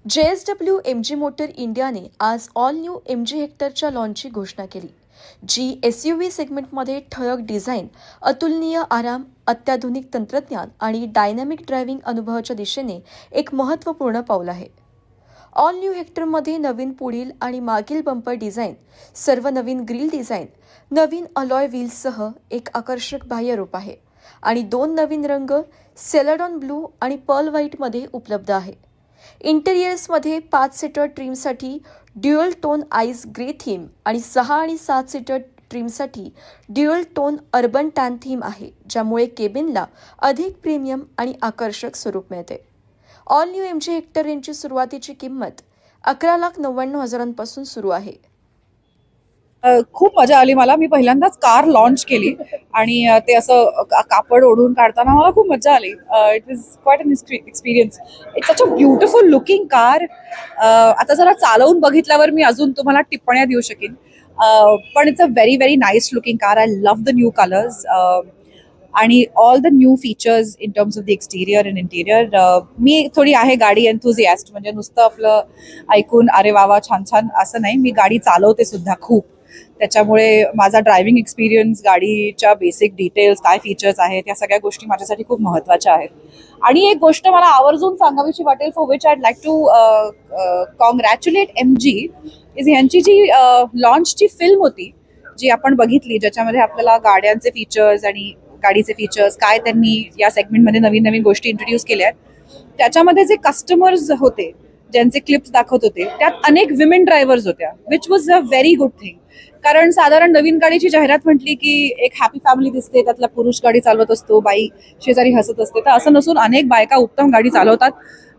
JSW MG motor इंडियाने आज all new MG हेक्टरच्या लॉन्चची घोषणा केली, जी SUV सेगमेंटमध्ये ठळक डिझाईन, अतुलनीय आराम, अत्याधुनिक तंत्रज्ञान आणि डायनॅमिक ड्रायव्हिंग अनुभवाच्या दिशेने एक महत्त्वपूर्ण पाऊल आहे. ऑल न्यू हेक्टरमध्ये नवीन पुढील आणि मागील बंपर डिझाईन, सर्व नवीन ग्रिल डिझाईन, नवीन अलॉय व्हील्ससह एक आकर्षक बाह्यरूप आहे आणि 2 नवीन रंग सेलेडॉन ब्लू आणि पर्ल व्हाईटमध्ये उपलब्ध आहे. इंटेरियर्समध्ये 5 सीटर ट्रिमसाठी dual tone ice grey theme आणि 6 आणि 7 सीटर ट्रिमसाठी dual tone urban tan theme आहे, ज्यामुळे केबिनला अधिक प्रीमियम आणि आकर्षक स्वरूप मिळते. ऑल न्यू MG हेक्टर यांची सुरुवातीची किंमत 11,99,000पासून सुरू आहे. खूप मजा आली मला. मी पहिल्यांदाच कार लॉन्च केली आणि ते असं कापड ओढून काढताना मला खूप मजा आली. It was quite an experience. It's such a beautiful looking car. आता जरा चालवून बघितल्यावर मी अजून तुम्हाला टिप्पण्या देऊ शकेन, पण it's a very very nice looking car. I love the new colours आणि all the new features in terms of the exterior and interior. मी थोडी आहे गाडी एन्थुझियास्ट, म्हणजे नुसतं आपलं ऐकून अरे वा छान छान असं नाही, मी गाडी चालवते सुद्धा खूप. त्याच्यामुळे माझा ड्रायव्हिंग एक्सपिरियन्स, गाडीच्या बेसिक डिटेल्स, काय फीचर्स आहेत, या सगळ्या गोष्टी माझ्यासाठी खूप महत्त्वाच्या आहेत. आणि एक गोष्ट मला आवर्जून सांगावीशी वाटेल, for which I'd like to congratulate MG, is ह्यांची जी लॉन्चची फिल्म होती, जी आपण बघितली, ज्याच्यामध्ये आपल्याला गाड्यांचे फीचर्स आणि गाडीचे फीचर्स काय त्यांनी या सेगमेंटमध्ये नवीन नवीन गोष्टी इंट्रोड्यूस केल्या आहेत. त्याच्यामध्ये जे कस्टमर्स होते, ज्यांचे क्लिप्स दाखवत होते, त्यात अनेक विमेन ड्रायव्हर्स होत्या, which was a very good thing. कारण साधारण नवीन गाडीची जाहिरात म्हटली की एक हॅपी फॅमिली दिसते, त्यातला पुरुष गाडी चालवत असतो, बाई शेजारी हसत असते. तर असं नसून अनेक बायका उत्तम गाडी चालवतात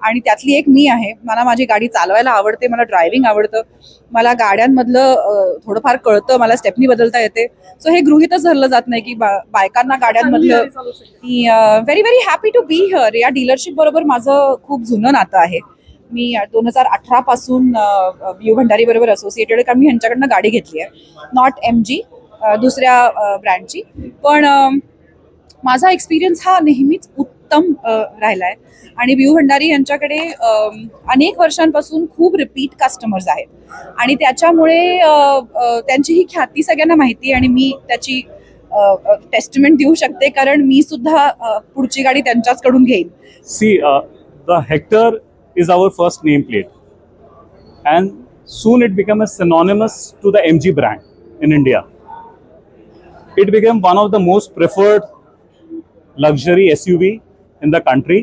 आणि त्यातली एक मी आहे. मला माझी गाडी चालवायला आवडते, मला ड्रायव्हिंग आवडतं, मला गाड्यांमधलं थोडंफार कळतं, मला स्टेपनी बदलता येते. सो हे गृहीतच धरलं जात नाही की बायकांना गाड्यांमधलं. Very very happy to be here. या डीलरशिप बरोबर माझं खूप जुनं नातं आहे. मी 2018 पासून BU भंडारी बरोबर असोसिएटेड, कारण मी ह्यांच्याकडनं गाडी घेतली आहे, नॉट MG, दुसऱ्या ब्रँडची. पण माझा एक्सपिरियन्स हा नेहमीच उत्तम राहिला आहे आणि BU भंडारी यांच्याकडे अनेक वर्षांपासून खूप रिपीट कस्टमर्स आहेत आणि त्याच्यामुळे त्यांची ही ख्याती सगळ्यांना माहिती आहे आणि मी त्याची टेस्टमेंट देऊ शकते, कारण मी सुद्धा पुढची गाडी त्यांच्याचकडून घेईन. See, the Hector is our first nameplate, and soon it became a synonymous to the MG brand in India. It became one of the most preferred luxury SUV in the country,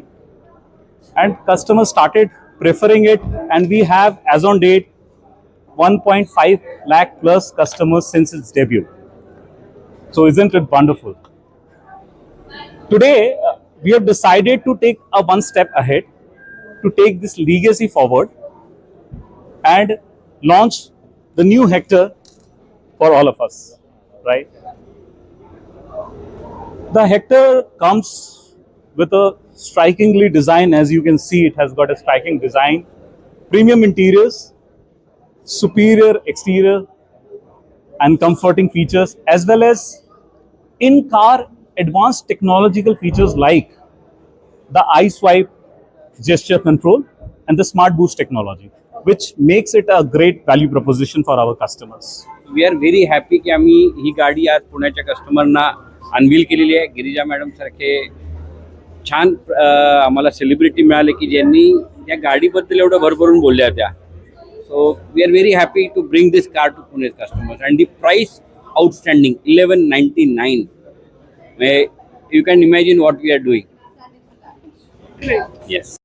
and customers started preferring it, and we have, as on date, 1.5 lakh plus customers since its debut. So isn't it wonderful? Today, we have decided to take a one step ahead, to take this legacy forward and launch the new Hector for all of us, right? The Hector comes with a strikingly design. As you can see, it has got a striking design, premium interiors, superior exterior and comforting features, as well as in-car advanced technological features like the iSwipe gesture control and the smart boost technology, which makes it a great value proposition for our customers. We are very happy की आम्ही ही गाडी आज पुण्याच्या कस्टमरना unveil केलेली आहे. Girija madam सारखे छान आम्हाला सेलिब्रिटी मिळाले की ज्यांनी या गाडीबद्दल एवढं भरभरून बोलल्या होत्या. So we are very happy to bring this car to Pune customers and the price outstanding 1199. You can imagine what we are doing. Yes.